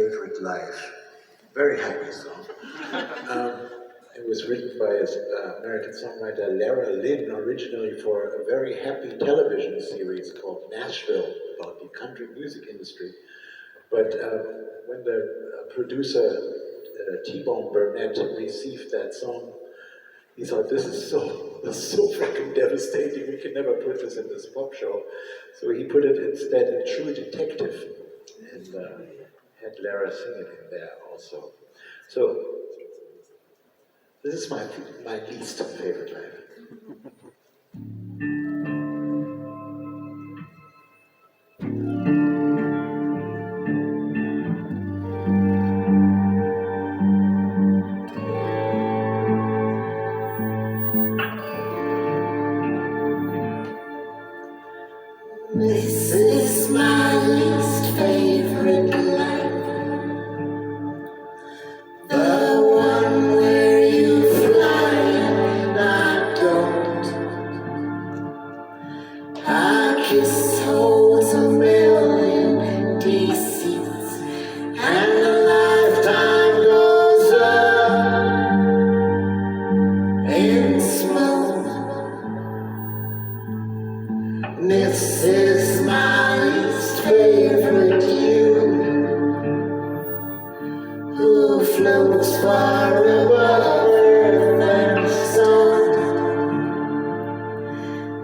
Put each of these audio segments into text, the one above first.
Favorite Life. Very happy song. It was written by American songwriter LERA LYNN, originally for a very happy television series called Nashville, about the country music industry. But when the producer, T-Bone Burnett, received that song, he thought, this is so fucking devastating, we can never put this in this pop show. So he put it instead in True Detective, and had Lara sing it in there also. So, this is my least favorite life. This is my least favorite life. The one where you fly and I don't. Our kiss holds a million deceits, and a lifetime goes up in smoke. This is my least favorite you, who floats far above earth and sun.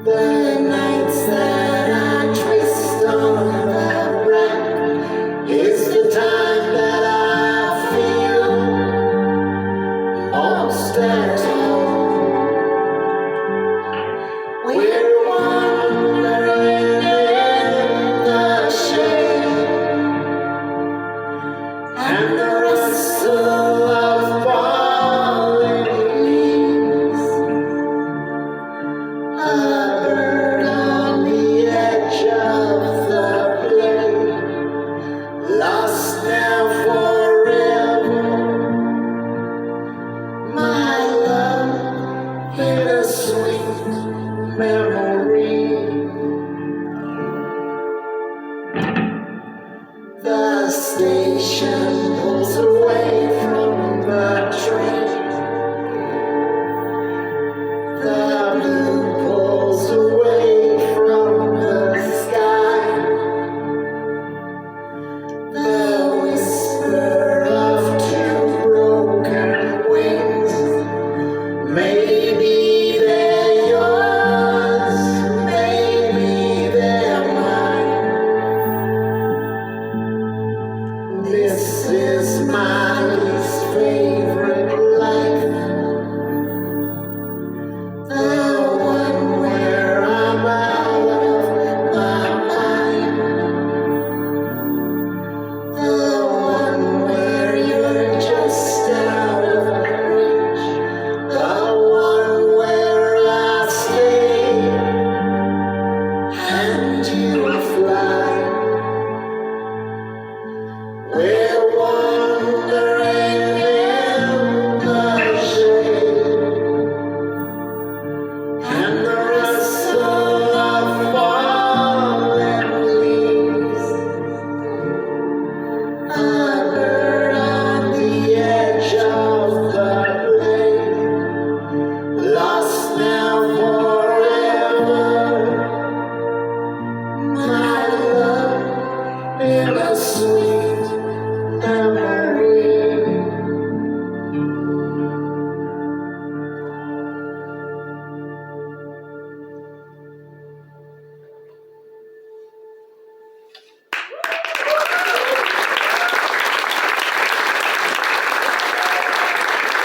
The nights that I twist on the rack is the time that I feel most at home. We're wandering in the shade, and the rustle of falling leaves. A bird on the edge of the blade, lost now forever. My love in a sweet memory. The station pulls away from the train. The blue pulls away from the sky. The whisper of two broken wings. Maybe they're yours, maybe they're mine. This is my least favorite life. The one where I'm out of my mind. The one where you're just out of reach. The one where I stay and you fly. Where